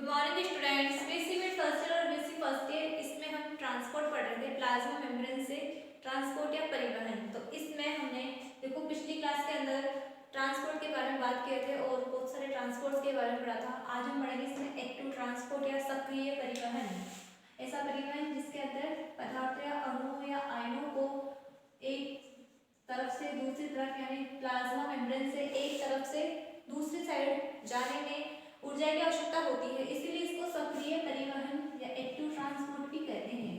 Morning students, basic में first year और basic first year इसमें हम ट्रांसपोर्ट पढ़ रहे थे प्लाज्मा मेम्ब्रेन से ट्रांसपोर्ट या परिवहन। तो इसमें हमने देखो पिछली क्लास के अंदर ट्रांसपोर्ट के बारे में बात किए थे और बहुत सारे ट्रांसपोर्ट्स के बारे में पढ़ा था। आज हम पढ़ेंगे इसमें एक्टिव ट्रांसपोर्ट या सक्रिय परिवहन। ऐसा परिवहन जिसके अंदर पदार्थ या अणुओं या आयनों को एक तरफ से दूसरी तरफ यानी प्लाज्मा मेम्ब्रेन से एक तरफ से दूसरी साइड जाने में ऊर्जा की आवश्यकता होती है, इसीलिए इसको सक्रिय परिवहन या एक्टिव ट्रांसपोर्ट भी कहते हैं।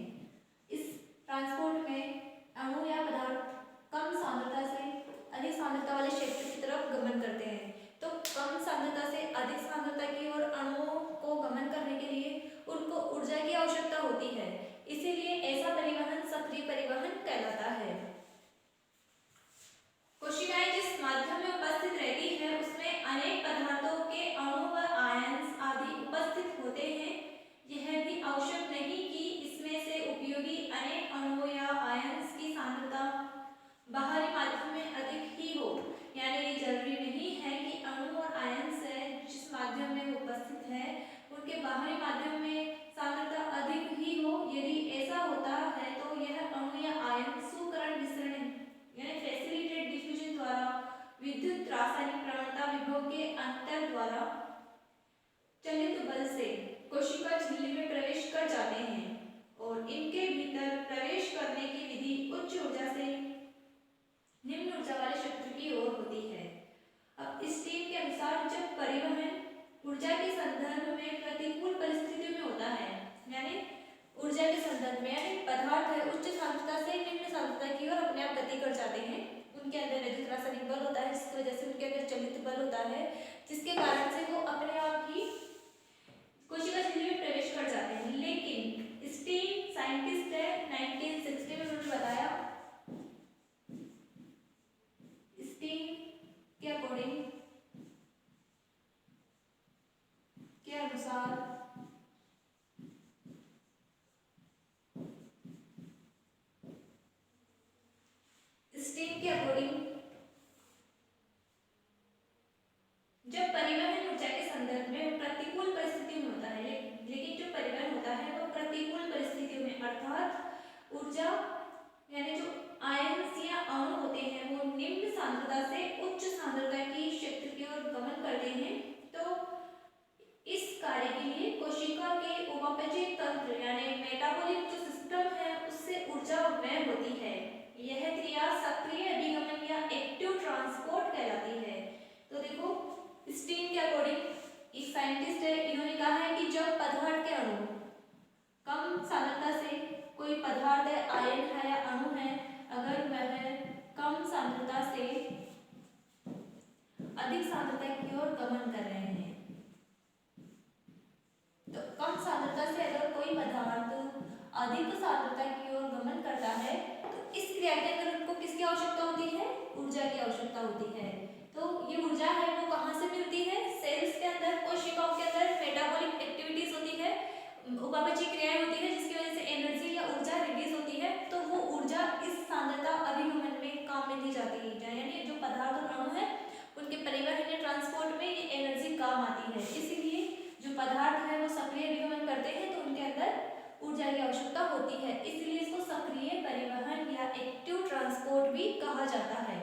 इस ट्रांसपोर्ट में अणु या पदार्थ कम सांद्रता से अधिक सांद्रता वाले क्षेत्र की तरफ गमन करते हैं। तो कम सांद्रता से अधिक सांद्रता की ओर अणुओं को गमन करने के लिए उनको ऊर्जा की आवश्यकता होती है, इसीलिए ऐसा परिवहन सक्रिय परिवहन कहलाता है। कोशिकाएं जिस माध्यम में उपस्थित रहती है उसमें अनेक पदार्थों के अणु व आयन्स आदि उपस्थित होते हैं। यह भी आवश्यक नहीं कि इसमें से उपयोगी अनेक अणुओं या आयन्स की सांद्रता बाहरी माध्यम में अधिक ही हो, यानी ये जरूरी नहीं है कि अणु और आयन्स जिस माध्यम में उपस्थित है उनके बाहरी माध्यम में सांद्रता अधिक ही हो। यदि ऐसा होता है तो यह अणु या आयन सुकरण विसरण यानी फैसिलिटेटेड डिफ्यूजन द्वारा विद्युत रासायनिक प्रवणता विभव के अंतर द्वारा चलित बल से कोशिका झिल्ली में प्रवेश कर जाते हैं और इनके भीतर प्रवेश करने की विधि उच्च ऊर्जा से निम्न ऊर्जा वाले क्षेत्र की ओर होती है। अब इस टीम के अनुसार जब परिवहन ऊर्जा के संदर्भ में प्रतिकूल परिस्थितियों में होता है, यानी ऊर्जा के संदर्भ में यानी पदार्थ है उच्च सांद्रता से निम्न सांद्रता की ओर अपने आप गति कर जाते हैं, उनके अंदर विद्युत रासायनिक बल होता है जिसकी वजह से उनके अंदर चलित बल होता है, जिसके कारण से वो अपने आप ही कोशिका झिल्ली में प्रवेश कर जाते हैं। लेकिन स्टीन साइंटिस्ट है 1960 में उन्होंने बताया स्टीन के अकॉर्डिंग के अनुसार स्टीन के अकॉर्डिंग जब परिवहन ऊर्जा के संदर्भ में प्रतिकूल परिस्थितियों में होता है, लेकिन जो परिवहन होता है वो प्रतिकूल परिस्थितियों में अर्थात ऊर्जा यानी जो आयन्स या अणु होते हैं वो निम्न सांद्रता से उच्च सांद्रता की क्षेत्र की ओर गमन करते हैं। तो इस कार्य के लिए कोशिका के उपापचय तंत्र यानी मेटाबॉलिक जो सिस्टम है उससे ऊर्जा व्यय होती है। यह क्रिया सक्रिय अभिगमन या एक्टिव ट्रांसपोर्ट कहलाती है। तो देखो स्टीन के अकॉर्डिंग एक साइंटिस्ट है, इन्होंने कहा है कि जब पदार्थ के अणु कम सांद्रता से कोई पदार्थ है आयन है या अणु है, अगर वह कम सांद्रता से अधिक सांद्रता की ओर गमन कर रहे हैं, तो कम सांद्रता से अगर कोई पदार्थ अधिक सांद्रता की ओर गमन करता है तो इस क्रिया के अंदर उनको किसकी आवश्यकता होती है? ऊर्जा की आवश्यकता होती है। तो ये ऊर्जा है वो कहाँ से मिलती है? सेल्स के अंदर, कोशिकाओं के अंदर मेटाबॉलिक एक्टिविटीज होती है, उपापचय क्रियाएं होती है जिसकी वजह से एनर्जी या ऊर्जा रिलीज होती है। तो वो ऊर्जा इस सांद्रता अभिगमन में काम में ली जाती है, यानी जो पदार्थ और अणु है उनके परिवहन या ट्रांसपोर्ट में ये एनर्जी काम आती है। इसीलिए जो पदार्थ है वो सक्रिय अभिगमन करते हैं तो उनके अंदर ऊर्जा की आवश्यकता होती है, इसलिए इसको सक्रिय परिवहन या एक्टिव ट्रांसपोर्ट भी कहा जाता है।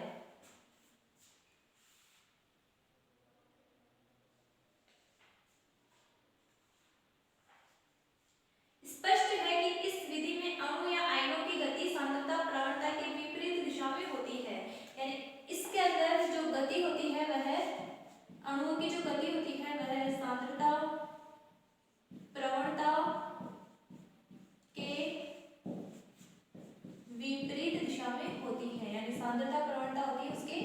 स्पष्ट है कि इस विधि में अणु या आयनों की गति सांद्रता प्रवणता के विपरीत दिशा में होती है, यानी इसके अंदर जो गति होती है वह अणुओं की जो गति होती है वह सांद्रता प्रवणता के विपरीत दिशा में होती है, यानी सांद्रता प्रवणता होती है उसके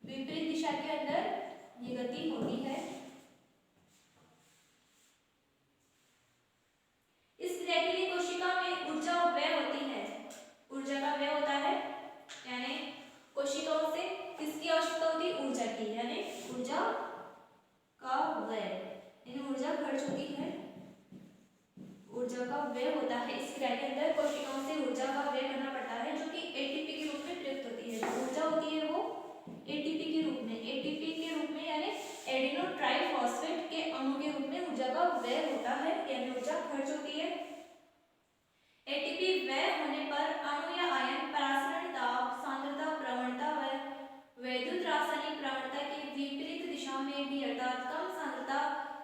विपरीत दिशा के अंदर ये गति होती है। इस क्रिया के लिए कोशिका में ऊर्जा व्यय होती है, ऊर्जा का व्यय होता है, यानी कोशिकाओं से किसकी आवश्यकता होती है? ऊर्जा की, यानी ऊर्जा का व्यय, यानी ऊर्जा खर्च होती है, ऊर्जा का व्यय होता है। इस क्रिया के अंदर कोशिकाओं से ऊर्जा का व्यय करना पड़ता है जो कि एटीपी के रूप में प्रयुक्त होती है। जो ऊर्जा होती है वो एटीपी के रूप में यानी एडिनो ट्राइफॉस्फेट के अणु के रूप में यानी ऊर्जा खर्च होती है। एटीपी व्यय होने पर अणु या आयन परासरण दाब, सांद्रता, प्रवणता व वैद्युत रासायनिक प्रवणता के विपरीत दिशा में भी अर्थात कम सांद्रता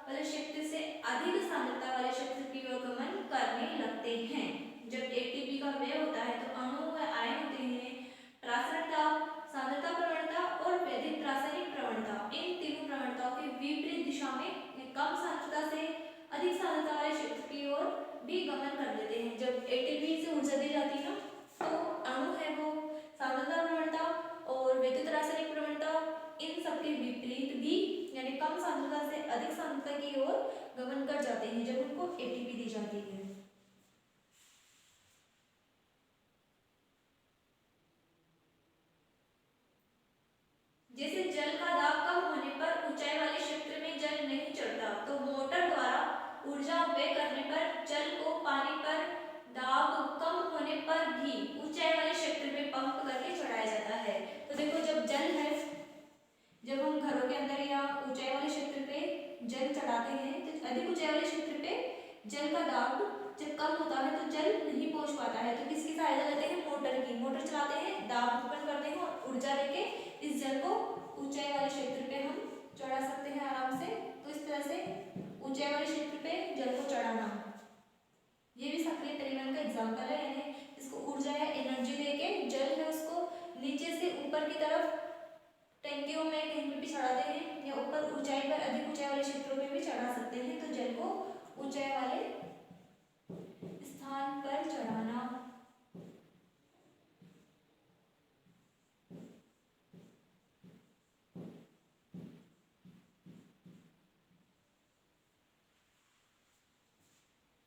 वाले क्षेत्र से अधिक सांद्रता वाले क्षेत्र की ओर गमन करने लगते हैं। जब एटीपी का व्यय होता है तो अणु व आयन होते हैं परासरण दाब, सांद्रता, प्रवणता और वैद्युत रासायनिक प्रवणता, इन तीनों प्रवणताओं के विपरीत दिशा में कम सांद्रता से अधिक सांद्रता वाले क्षेत्र की ओर भी गमन कर देते हैं। जब एटीपी से ऊर्जा दी जाती है ना तो अणु है वो सांद्रता, प्रवणता और वैद्युत रासायनिक प्रवणता इन सब के विपरीत भी यानी कम सांद्रता से अधिक सांद्रता की ओर गमन कर जाते हैं जब उनको एटीपी दी जाती है। जैसे जल का दाब कम होने पर ऊंचाई वाले क्षेत्र में जल नहीं चढ़ता तो मोटर द्वारा ऊर्जा व्यय करने पर जल को पानी पर दाब कम होने पर भी ऊंचाई वाले क्षेत्र में पंप करके चढ़ाया जाता है। तो देखो जब जल है, जब हम घरों के अंदर या ऊंचाई वाले क्षेत्र पे जल चढ़ाते हैं तो अधिक ऊंचाई वाले क्षेत्र पे जल का दाब जब कम होता है तो जल नहीं पहुंच पाता है तो किसकी सहायता लेते हैं? मोटर की। मोटर चलाते हैं, दाब उत्पन्न करते हैं और ऊर्जा देके इस जल को ऊंचाई वाले क्षेत्र पे हम चढ़ा सकते हैं आराम से। तो इस तरह से ऊंचाई वाले क्षेत्र पे जल को चढ़ाना, ये भी सक्रिय परिवहन का एग्जाम्पल है। यानी इसको ऊर्जा या एनर्जी देके जल है उसको नीचे से ऊपर की तरफ टैंकियों में कहीं पे भी चढ़ाते हैं या ऊपर ऊंचाई पर अधिक ऊंचाई वाले क्षेत्रों में भी चढ़ा सकते हैं। तो जल को ऊंचाई वाले स्थान पर चढ़ाना।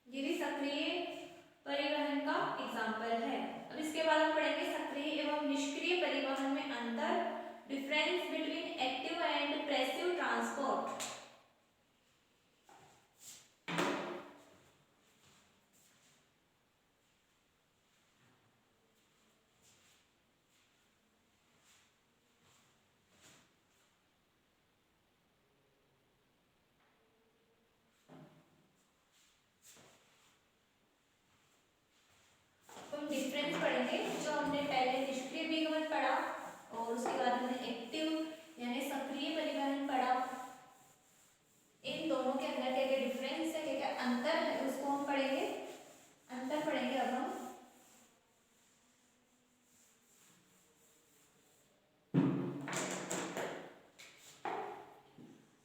ये भी सक्रिय परिवहन का एग्जाम्पल है। अब इसके बाद हम पढ़ेंगे सक्रिय एवं निष्क्रिय परिवहन में अंतर, difference between active and passive transport. Difference पढ़ेंगे जो हमने पहले निष्क्रिय परिवहन पढ़ा और उसके बाद हमने एक्टिव यानी सक्रिय परिवहन पढ़ा। इन दोनों के अंदर क्या क्या डिफरेंस है, क्या क्या अंतर है उसको हम पढ़ेंगे। अंतर पढ़ेंगे अब हम।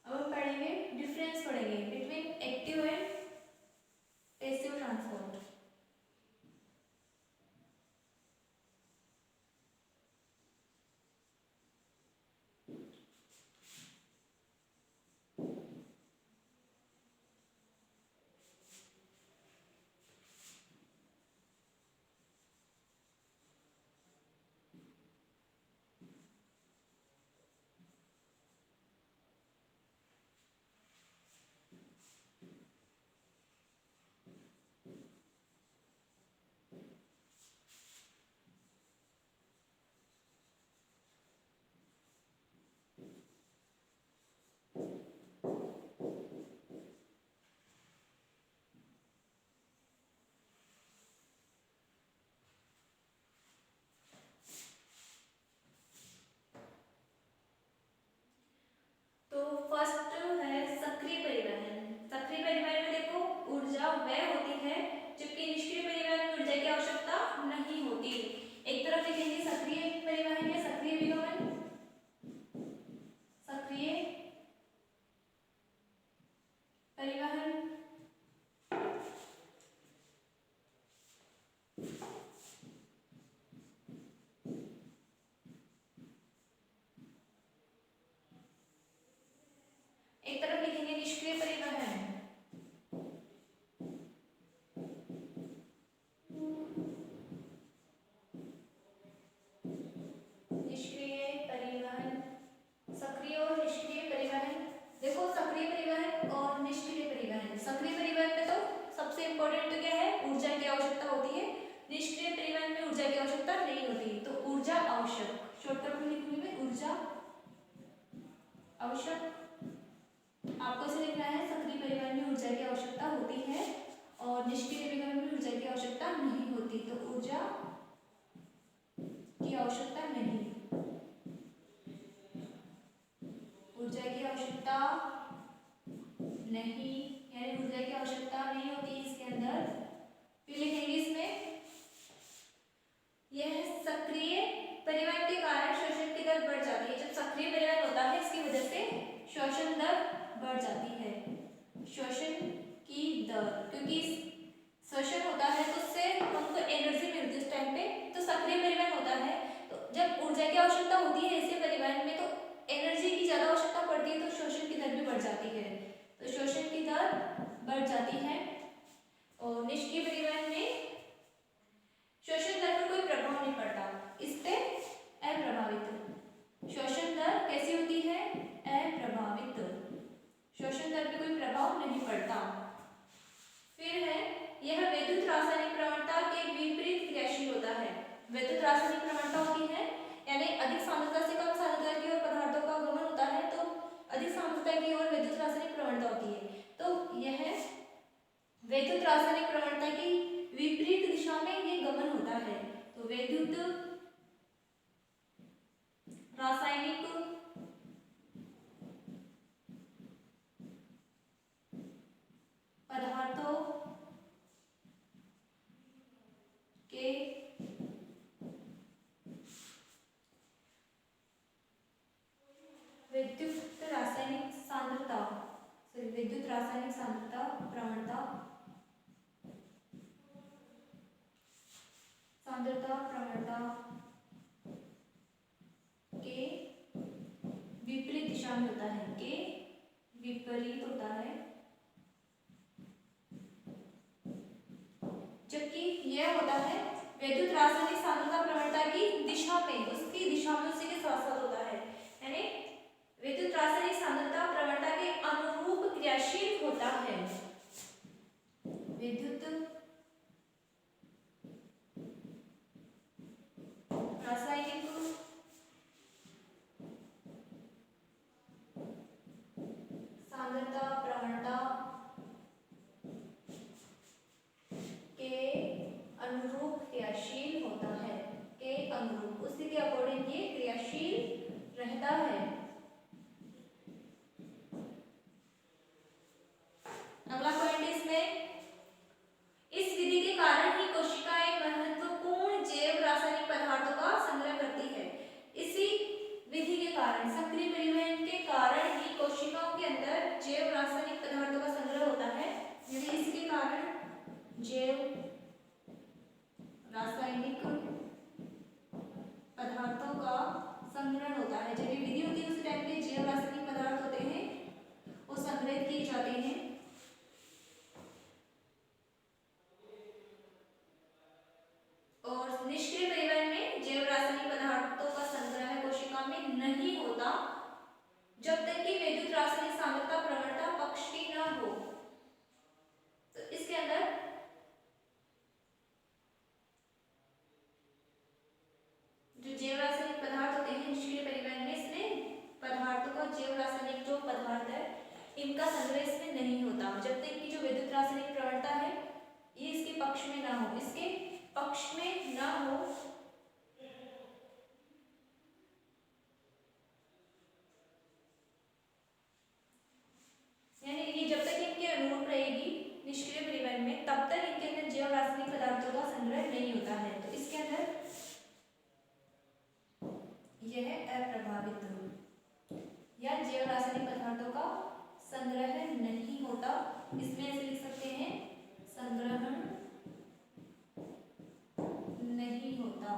अब हम पढ़ेंगे डिफरेंस पढ़ेंगे between active and passive transport. तो फर्स्ट है सक्रिय परिवहन। सक्रिय परिवहन में देखो ऊर्जा व्यय होती है जबकि निष्क्रिय परिवहन में ऊर्जा की आवश्यकता नहीं होती। एक तरफ लिखेंगे सक्रिय परिवहन या सक्रिय विगमन। सक्रिय परिवहन एक तरफ लिखेंगे निष्क्रिय परिवहन। और निष्क्रिय परिवहन में ऊर्जा की आवश्यकता नहीं होती, तो ऊर्जा की आवश्यकता नहीं, ऊर्जा की आवश्यकता नहीं, यानी ऊर्जा की आवश्यकता नहीं होती इसके अंदर। फिर लिखेंगे इसमें, यह सक्रिय परिवहन के कारण शोषण की दर बढ़ जाती है। जब सक्रिय परिवहन होता है इसकी वजह से शोषण दर बढ़ जाती है, शोषण की दर, क्योंकि शोषण होता है तो उससे हमको एनर्जी मिलती है उस टाइम पे। तो सक्रिय परिवहन होता है तो जब ऊर्जा की आवश्यकता होती है ऐसे परिवहन में, तो एनर्जी की ज्यादा आवश्यकता पड़ती है, तो शोषण की दर भी बढ़ जाती है, तो शोषण की दर बढ़ जाती है। और निष्क्रिय परिवहन में शोषण दर पर कोई प्रभाव नहीं पड़ता, इस पे अप्रभावित। शोषण दर कैसी होती है? अप्रभावित, शोषण दर पे कोई प्रभाव नहीं पड़ता। फिर है, यह विद्युत रासायनिक प्रवणता के विपरीत क्रियाशील होता है। विद्युत रासायनिक प्रवणता होती है यानी अधिक सांद्रता से कम सांद्रता की ओर पदार्थों का गमन होता है, तो अधिक सांद्रता की ओर विद्युत रासायनिक प्रवणता होती है। तो यह विद्युत रासायनिक प्रवणता की विपरीत दिशा में ये गमन होता है, तो विद्युत रासायनिक पदार्थों के विद्युत रासायनिक सांद्रता प्रवणता के विपरीत दिशा में होता है, के विपरीत होता है। जबकि यह होता है विद्युत रासायनिक सांद्रता प्रवणता की दिशा में, उसकी दिशा में उसी के साथ साथ होता है, यानी विद्युत रासायनिक सांद्रता प्रवणता के अनुरूप क्रियाशील होता है। विद्युत रासायनिक सांद्रता प्रवणता के अनुरूप क्रियाशील होता है, के अनुरूप, उसी के अकॉर्डिंग ये क्रियाशील रहता है। अगला पॉइंट इसमें, इस विधि के कारण ही कोशिकाएं महत्वपूर्ण जैव रासायनिक पदार्थों का संग्रह करती है। इसी विधि के कारण, सक्रिय परिवहन के कारण ही कोशिकाओं के अंदर जैव रासायनिक पदार्थों का संग्रह होता है, यदि इसके कारण जैव रासायनिक पदार्थों का संग्रहण होता है। जब ये विधि होती है उस टाइम पे जैव रासायनिक पदार्थ होते हैं वो संग्रहित किए जाते हैं। और निष्क्रिय परिवहन में जैव रासायनिक पदार्थों का संग्रह कोशिका में नहीं होता जब तक कि विद्युत रासायनिक सांद्रता प्रवणता पक्ष की न हो। तो इसके अंदर जो जैव रासायनिक पदार्थ होते हैं निष्क्रिय परिवहन में, इसमें पदार्थों का जैव रासायनिक जो पदार्थ है इनका संग्रह इसमें नहीं होता जब तक कि जो विद्युत रासायनिक प्रवणता है ये इसके पक्ष में ना हो, इसके पक्ष में ना हो। यानी ये जब तक इनके अनुरूप रहेगी निष्क्रिय परिवहन में, तब तक इनके अंदर जैव रासायनिक पदार्थों का संग्रह नहीं होता है। तो इसके अंदर यह अप्रभावित या जैव रासायनिक पदार्थों का संग्रह नहीं होता। इसमें ऐसे लिख सकते हैं, संग्रहण नहीं होता।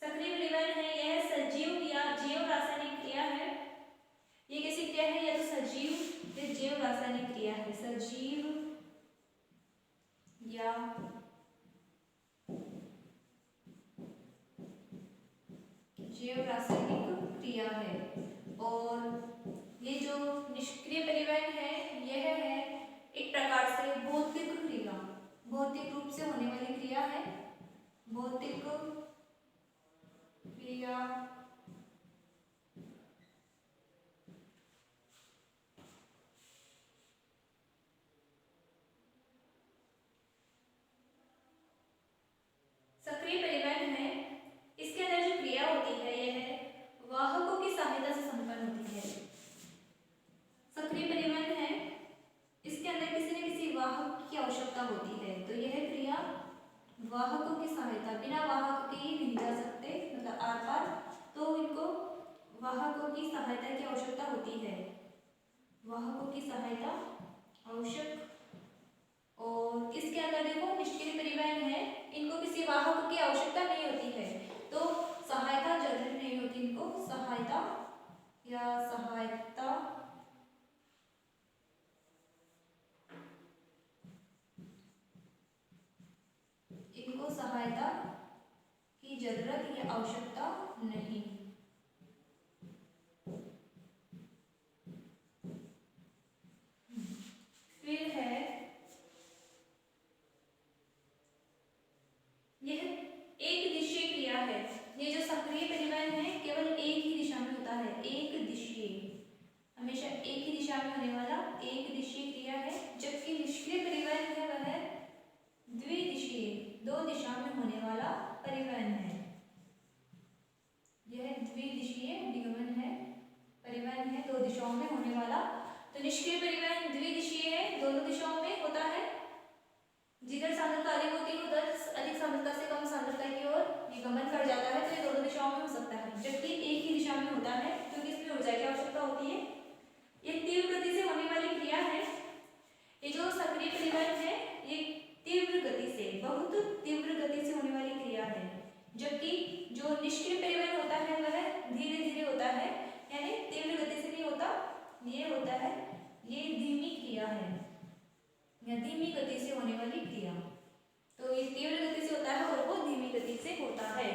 सक्रिय परिवहन है यह सजीव या जैव रासायनिक क्रिया है। ये कैसी क्रिया है? या तो सजीव या जैव रासायनिक क्रिया है, सजीव या जैव रासायनिक क्रिया है। और ये जो निष्क्रिय परिवहन है यह है एक प्रकार से भौतिक क्रिया, भौतिक रूप से होने वाली क्रिया है, भौतिक क्रिया क्रिया सक्रिय परिवहन है, इसके अंदर जो क्रिया होती है यह वाहकों की सहायता से संपन्न होती है। सक्रिय परिवहन है, इसके अंदर किसी न किसी वाहक की आवश्यकता होती है, तो यह क्रिया वाहकों की सहायता, बिना वाहक के ही नहीं जा सकते, मतलब आर पार, तो इनको वाहकों की सहायता की आवश्यकता होती है, वाहकों की सहायता आवश्यक। और इसके अंदर देखो निष्क्रिय परिवहन है, इनको किसी वाहक की आवश्यकता नहीं होती है, तो सहायता जरूरी नहीं होती, इनको सहायता या सहायता इनको सहायता की जरूरत या आवश्यकता नहीं। फिर है यह एक दिशीय क्रिया है, ये जो सक्रिय परिवहन है केवल एक ही दिशा में होता है, एक दिशीय, हमेशा एक ही दिशा में होने वाला एक दिशीय क्रिया है, जबकि निष्क्रिय परिवहन है वह द्विदिशीय, दो दिशा में होने वाला परिवहन है, यह द्विदिशीय निगमन है, परिवहन है, दो दिशाओं में होने वाला। तो निष्क्रिय परिवहन द्विदिशीय है, दोनों दिशाओं में होता है, जिधर सांद्रता अधिक होती है उधर अधिक सांद्रता से कम सांद्रता की ओर निगमन कर जाता है, तो ये दोनों दिशाओं में हो सकता है, जबकि एक ही दिशा में होता है क्योंकि इसमें ऊर्जा की आवश्यकता होती है। ये तीव्र गति से होने वाली क्रिया है, ये जो सक्रिय परिवहन है ये तीव्र गति से, बहुत तीव्र गति से होने वाली क्रिया है, जबकि जो निष्क्रिय परिवहन होता है वह धीरे धीरे होता है, यानी तीव्र गति से नहीं होता, ये होता है, ये धीमी क्रिया है या धीमी गति से होने वाली क्रिया, तो ये तीव्र गति से होता है और वो धीमी गति से होता है।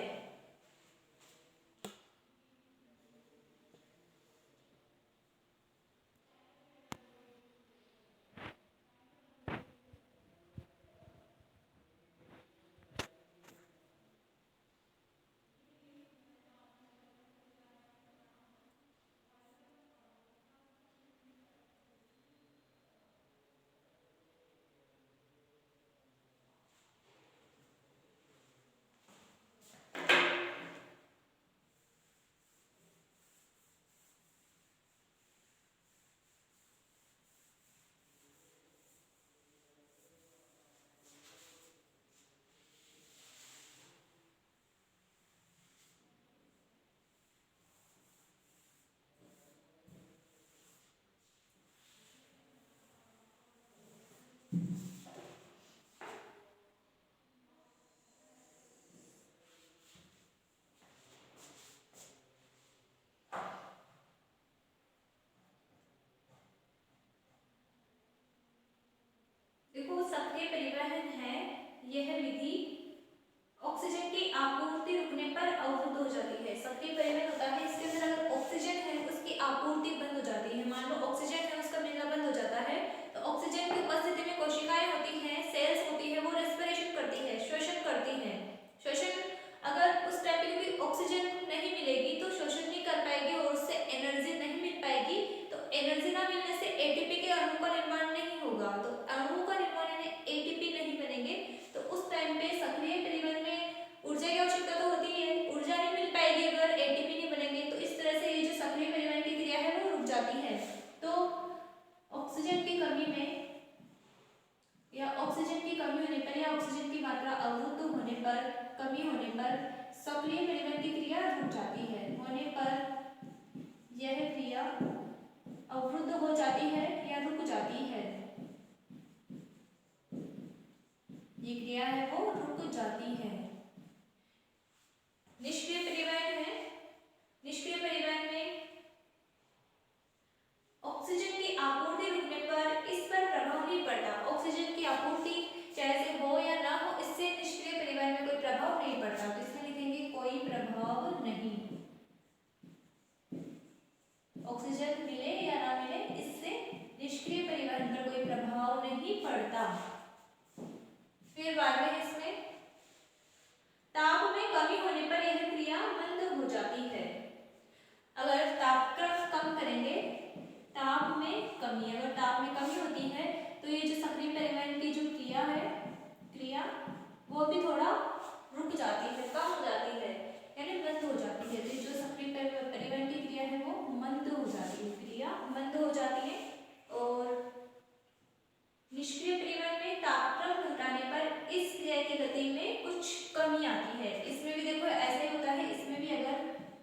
देखो सक्रिय परिवहन है, यह विधि ऑक्सीजन की आपूर्ति रुकने पर अवरुद्ध हो जाती है। सक्रिय परिवहन होता है, इसके अंदर अगर ऑक्सीजन है उसकी आपूर्ति बंद हो जाती है, मान लो ऑक्सीजन है उसका मिलना बंद हो जाता है, तो ऑक्सीजन की उपस्थिति में कोशिकाएं होती हैं, सेल्स होती है, वो रेस्पिरेशन करती है, श्वसन करती है, श्वसन अगर उस टाइम पे क्योंकि ऑक्सीजन नहीं मिलेगी तो श्वसन नहीं कर पाएगी और उससे एनर्जी नहीं मिल पाएगी, तो एनर्जी ना मिलने से एटीपी के अणु का निर्माण नहीं होगा, तो अणु का निर्माण यानी एटीपी नहीं बनेंगे, तो उस टाइम पे सक्रिय परिवहन में ऊर्जा की आवश्यकता तो होती है, ऊर्जा नहीं मिल पाएगी अगर एटीपी नहीं बनेंगे, तो इस तरह से ये जो सक्रिय परिवहन की क्रिया है वो रुक जाती है। तो ऑक्सीजन की कमी में या ऑक्सीजन की कमी होने पर या ऑक्सीजन की मात्रा अवरुद्ध होने पर, कमी होने पर सक्रिय परिवहन की क्रिया रुक जाती है, होने पर यह क्रिया अवरुद्ध हो जाती है या रुक जाती है, ये क्रिया है वो रुक जाती है। निष्क्रिय परिवहन है, निष्क्रिय परिवहन में ऑक्सीजन की आपूर्ति रुकने पर इस पर प्रभाव नहीं पड़ता, ऑक्सीजन की आपूर्ति चाहे से हो या ना हो इससे निष्क्रिय परिवहन में कोई प्रभाव नहीं पड़ता, तो इसमें लिखेंगे कोई प्रभाव नहीं, ऑक्सीजन मिले या ना मिले इससे निष्क्रिय परिवहन पर कोई प्रभाव नहीं पड़ता। फिर बाद में इसमें ताप में कमी होने पर यह क्रिया मंद हो जाती है। अगर तापक्रम कम करेंगे, ताप में कमी, अगर ताप में कमी होती है तो ये जो सक्रिय परिवहन की जो क्रिया वो भी थोड़ा रुक जाती है, कम हो जाती है, यानी मंद हो जाती है। तो जो सक्रिय परिवहन की क्रिया है वो मंद हो जाती है, क्रिया मंद हो जाती है। और निष्क्रिय परिवहन में तापक्रम घटाने पर इस क्रिया की गति में कुछ कमी आती है। इसमें भी देखो ऐसा ही होता है, इसमें भी अगर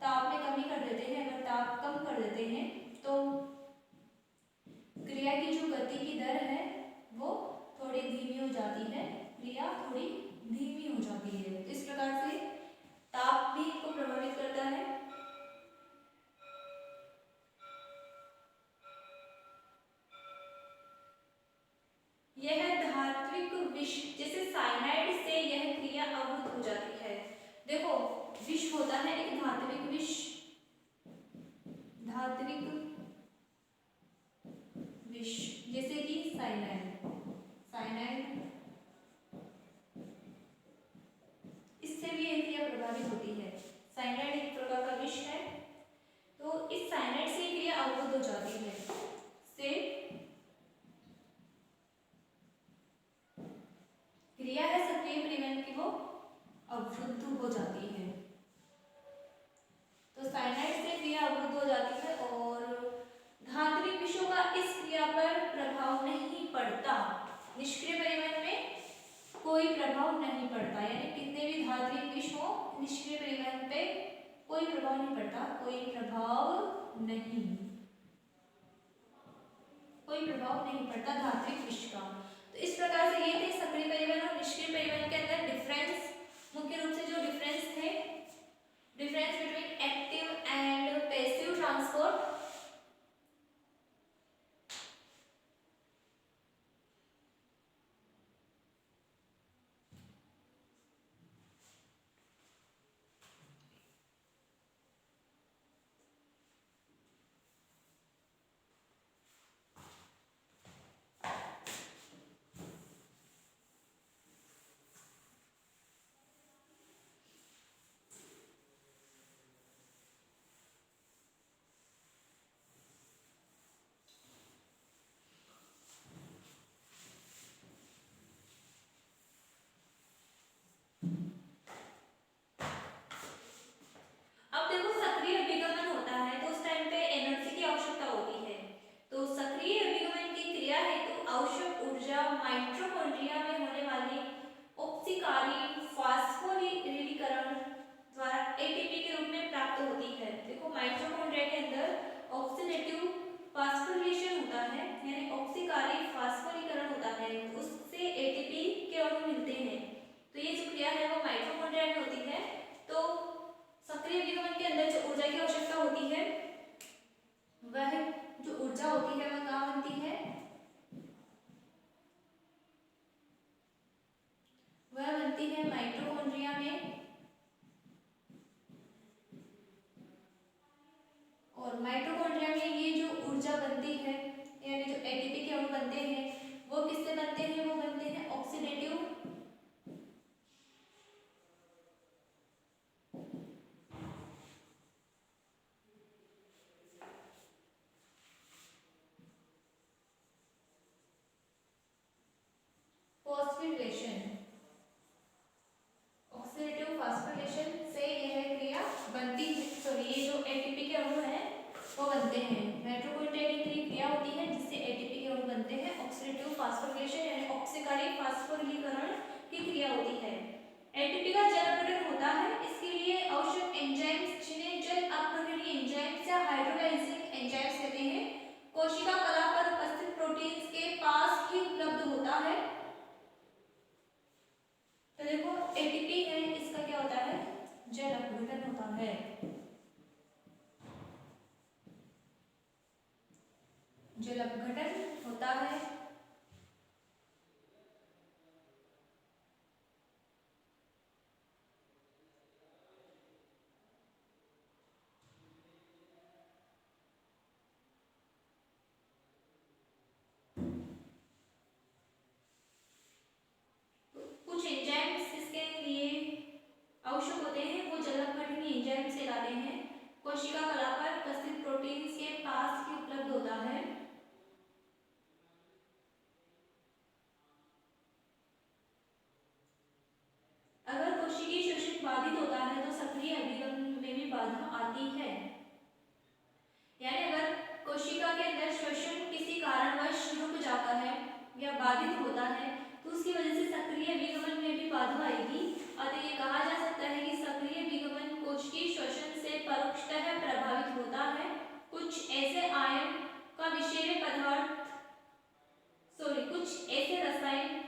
ताप में कमी कर देते हैं, अगर ताप कम कर देते हैं तो क्रिया की जो गति की दर है वो थोड़ी धीमी हो जाती है, क्रिया थोड़ी धीमी हो जाती है। तो इस प्रकार से ताप भी को प्रभावित करता है। यह धात्विक विष, जैसे साइनाइड से यह क्रिया अवरुद्ध हो जाती है। देखो विष होता है एक धात्विक विष, धात्विक विष जैसे कि साइनाइड, साइनाइड इससे भी यह क्रिया प्रभावित होती है। साइनाइड एक प्रकार का विष है, तो इस साइनाइड से क्रिया अवरुद्ध हो जाती है, से क्रिया है सक्रिय परिवहन की वो अवरुद्ध हो जाती है। तो साइनाइड से क्रिया अवरुद्ध हो जाती है और धात्विक विषों का इस क्रिया पर प्रभाव नहीं पड़ता। निष्क्रिय परिवहन में कोई प्रभाव नहीं पड़ता, यानी कितने भी धात्विक विष हो निष्क्रिय परिवहन पे कोई प्रभाव नहीं पड़ता, कोई प्रभाव नहीं पड़ता धात्विक विष का। तो इस प्रकार से ये थे सक्रिय परिवहन और निष्क्रिय परिवहन के अंदर डिफरेंस, मुख्य रूप से जो डिफरेंस थे, difference between active and passive transport. अब देखो सक्रिय अभिगमन होता है तो उस टाइम पे एनर्जी की आवश्यकता होती है। तो सक्रिय अभिगमन की क्रिया हेतु आवश्यक ऊर्जा माइटोकॉन्ड्रिया में होने वाली ऑक्सीकारी फास्फोरिलीकरण द्वारा एटीपी के रूप में प्राप्त होती है। देखो माइटोकॉन्ड्रिया के अंदर ऑक्सीडेटिव फास्फोरिलेशन होता है, यानी ऑक्सीकारी फास्फोरीकरण होता है, उससे एटीपी के अणु मिलते हैं। तो ये जो क्रिया है वो माइटोकॉन्ड्रिया में होती है। तो सक्रिय अभिगमन के अंदर जो ऊर्जा की आवश्यकता होती है वह जो ऊर्जा होती है वह कहाँ बनती है, वह बनती है माइटोकॉन्ड्रिया में। और माइटोकॉन्ड्रिया में ये जो ऊर्जा बनती है, यानी जो एटीपी के अणु बनते हैं वो किससे बनते हैं, वो बनते हैं ऑक्सीडेटिव फॉस्फोरिलेशन, ऑक्सीडेटिव फास्फोरिलेशन से यह क्रिया बनती है। सॉरी ये जो एटीपी के अणु हैं वो बनते हैं। माइटोकॉन्ड्रिया की क्रिया होती है जिससे एटीपी के अणु बनते हैं, ऑक्सीडेटिव फास्फोरिलेशन यानी ऑक्सीकारी फास्फोरिलीकरण की क्रिया होती है। एटीपी का जल अपघटन होता है, इसके लिए आवश्यक एंजाइम्स जिन्हें जल अपघटनीय एंजाइम्स या हाइड्रोलाइजिंग एंजाइम्स कहते हैं, कोशिका कला पर उपस्थित प्रोटीन्स के पास ही उपलब्ध होता है। तो देखो एटीपी है, इसका क्या होता है, जल अपघटन होता है। जल अपघटन होता है। कुछ एंजाइम्स इसके लिए आवश्यक होते हैं, वो जल अपघटनीय एंजाइम्स कहलाते कोशिका कला पर उपस्थित प्रोटीन्स के पास ही उपलब्ध होता है। अगर कोशिकीय शोषण बाधित होता है तो सक्रिय अभिगम में भी बाधा आती है। यानी अगर कोशिका के अंदर शोषण किसी कारणवश रुक जाता है या बाधित होता है तो उसकी वजह से सक्रिय विगमन में भी बाधा आएगी। अतः ये कहा जा सकता है कि सक्रिय विगमन कोशिकीय शोषण से परोक्षतः प्रभावित होता है। कुछ ऐसे आयन का विषैले पदार्थ कुछ ऐसे रसायन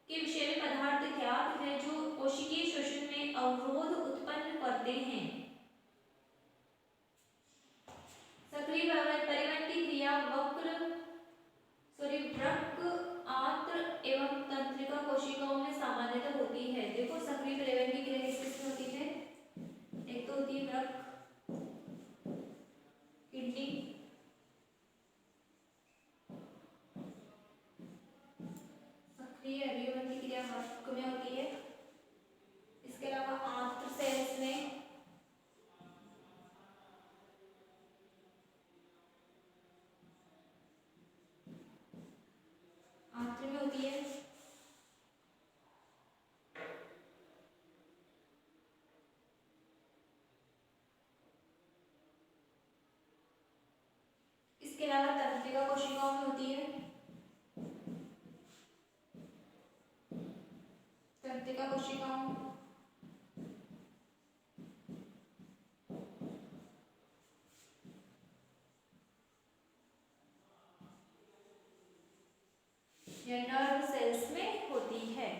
के विषैले पदार्थ ज्ञात है जो कोशिकीय शोषण में अवरोध उत्पन्न करते हैं। सक्रिय परिवहन की क्रिया वृक्क आंत्र एवं तंत्रिका कोशिकाओं में सामान्यतः होती है। देखो सक्रिय परिवहन की क्रिया किस किस में होती है? एक तो होती है वृक्क, किडनी, सक्रिय अभिगमन की क्रिया वृक्क में होती है। इसके अलावा आंत्र सेल्स में, आंत्र में होती है। इसके अलावा तंत्रिका कोशिकाओं में होती है। तंत्रिका कोशिकाओं या नर्व सेल्स में होती है।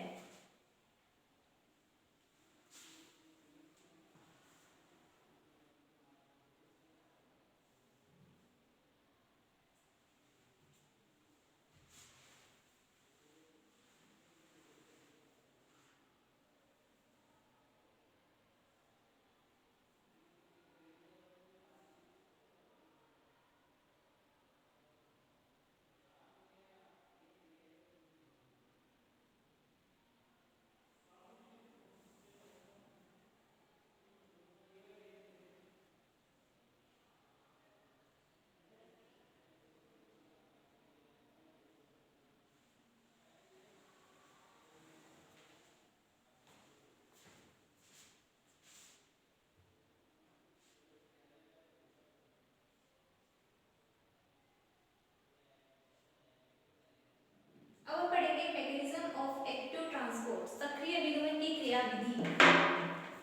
अब पढ़ेंगे मैकेनिज्म ऑफ एक्टिव ट्रांसपोर्ट, सक्रिय विगमन की क्रियाविधि।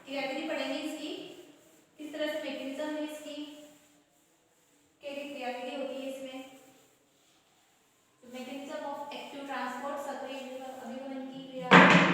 क्रियाविधि पढ़ेंगे इसकी, किस तरह से मैकेनिज्म है इसकी, क्या क्रियाविधि होती है इसमें। मैकेनिज्म ऑफ एक्टिव ट्रांसपोर्ट, सक्रिय अभिगमन की क्रियाविधि।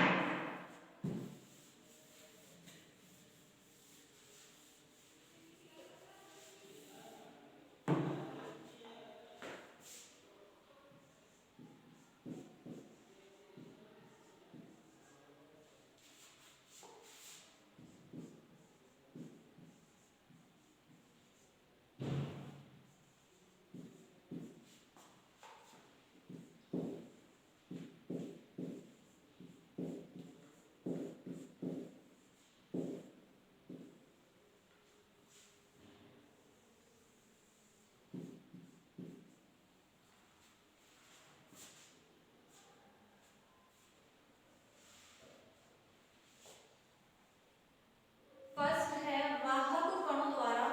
फर्स्ट है वाहक कणों द्वारा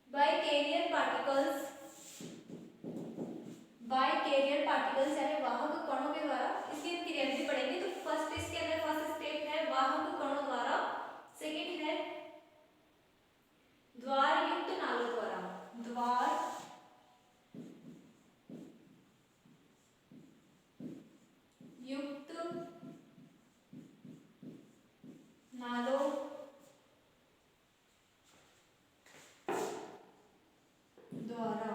बाइकैरियल पार्टिकल्स यानी वाहक कणों के द्वारा, इसकी क्रियाविधि पढ़ेंगे। तो फर्स्ट इसके अंदर फर्स्ट स्टेप है वाहक कणों द्वारा, सेकंड है द्वार युक्त नालों द्वारा, द्वार युक्त नालों द्वारा।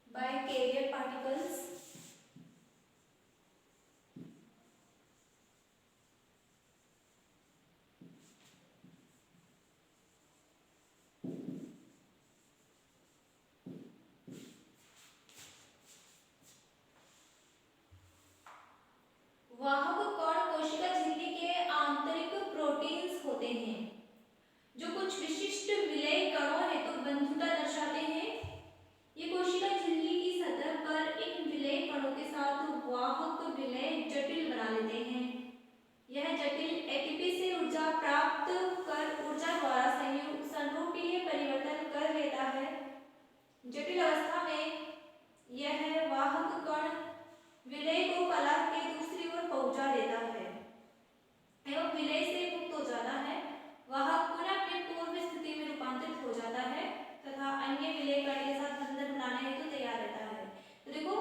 by carrier particles. वाहक कण कोशिका झिल्ली के आंतरिक प्रोटीन्स होते हैं जो कुछ विशिष्ट विलेय कणों हेतु बंधुता दर्शाते हैं। ये कोशिका झिल्ली की सतह पर इन विलेय कणों के साथ वाहक विलेय जटिल बना लेते हैं। यह जटिल एटीपी से ऊर्जा प्राप्त कर ऊर्जा द्वारा संरूपीय परिवर्तन कर लेता है। जटिल अवस्था में यह वाहक कण विलेय को कला के दूसरी ओर पहुंचा देता है एवं विलेय से मुक्त हो जाता है। वाहक पुनः अपनी पूर्व स्थिति में रूपांतरित हो जाता है तथा अन्य विलेय कण के साथ बंधन बनाने हेतु तैयार रहता है। तो देखो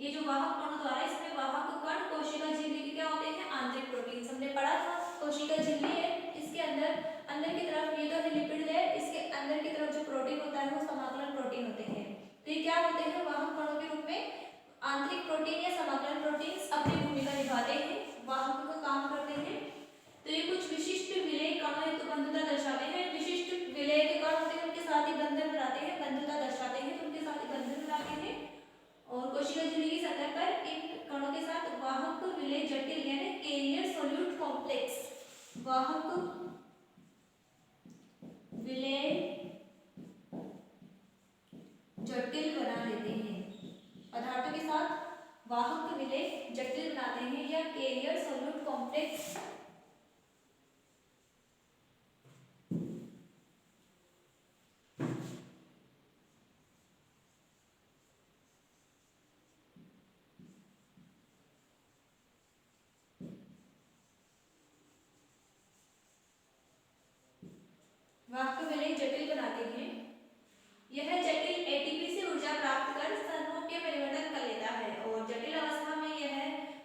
ये जो वाहक कणों द्वारा, इसमें वाहक कण कोशिका झिल्ली के क्या होते हैं? आंतरिक प्रोटीन। हमने पढ़ा था कोशिका झिल्ली है, इसके अंदर की तरफ ये तो है लिपिड है, इसके अंदर की तरफ जो प्रोटीन होता है वो समाकलन प्रोटीन होते हैं। तो ये क्या होते हैं? वाहक कणों के रूप में आंतरिक प्रोटीन या समाकलन प्रोटीन अपनी भूमिका निभाते हैं, वाहक का काम करते हैं। तो ये कुछ विशिष्ट विलेय कणों हेतु बंधुता दर्शाते हैं। विशिष्ट विलेय के कण होते हैं, उनके साथ ही बंधन बनाते हैं, बंधुता दर्शाते हैं, तो उनके साथ ही बंधन बनाते हैं। और कोशिका झिल्ली की सतह पर इन कणों के साथ वाहक विलेय जटिल यानी कैरियर सोल्यूट कॉम्प्लेक्स वाहक विलेय जटिल बना लेते हैं। पदार्थों के साथ वाहक विलेय जटिल बनाते हैं या कैरियर सोल्यूट कॉम्प्लेक्स वाहक विलेय जटिल बनाते हैं। यह जटिल एटीपी से ऊर्जा प्राप्त कर संरूपीय परिवर्तन कर लेता है और जटिल अवस्था में यह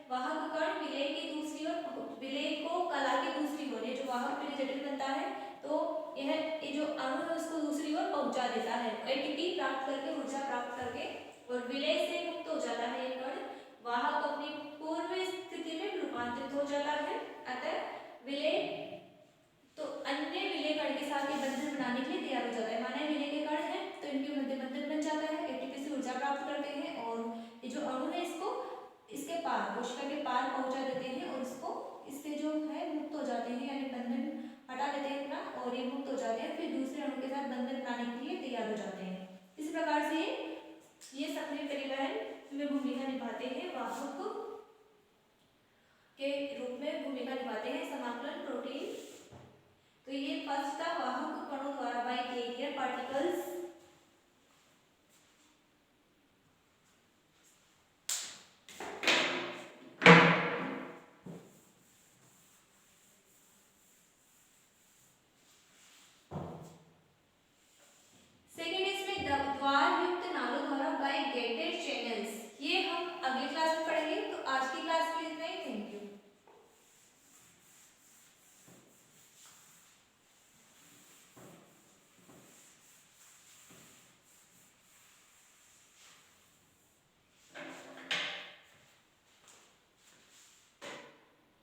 वाहक कण विलेय की दूसरी ओर, विलेय को कला की दूसरी ओर, जो वाहक विलेय जटिल बनता है तो यह जो अणु है उसको दूसरी ओर पहुंचा देता है। एटीपी प्राप्त करके, ऊर्जा प्राप्त करके, और विलेय से मुक्त हो जाता है। ये कण वाहक अपनी पूर्व स्थिति में रूपांतरित हो जाता है। अतः विलेय तो अन्य विलेय कण के साथ ये बंधन बनाने के लिए तैयार हो जाता है। माने विलेय के कण है तो इनके मध्य बंधन बन जाता है, एटीपी से ऊर्जा प्राप्त करते हैं और ये जो अणु है इसको इसके पार, कोशिका के पार पहुंचा देते हैं और इसको इससे जो है मुक्त हो जाते हैं, यानी बंधन हटा लेते हैं अपना और ये मुक्त हो जाते हैं। फिर दूसरे अणु के साथ बंधन बनाने के लिए तैयार हो जाते हैं। इस प्रकार से ये सक्रिय परिवहन में भूमिका निभाते हैं, वाहक के रूप में भूमिका निभाते हैं समाकलन प्रोटीन। तो ये फर्स्ट था वाहक कणों द्वारा बाय कैरियर पार्टिकल्स। सेकेंड इसमें द्वार युक्त नालों द्वारा बाय गेटेड चैनल्स।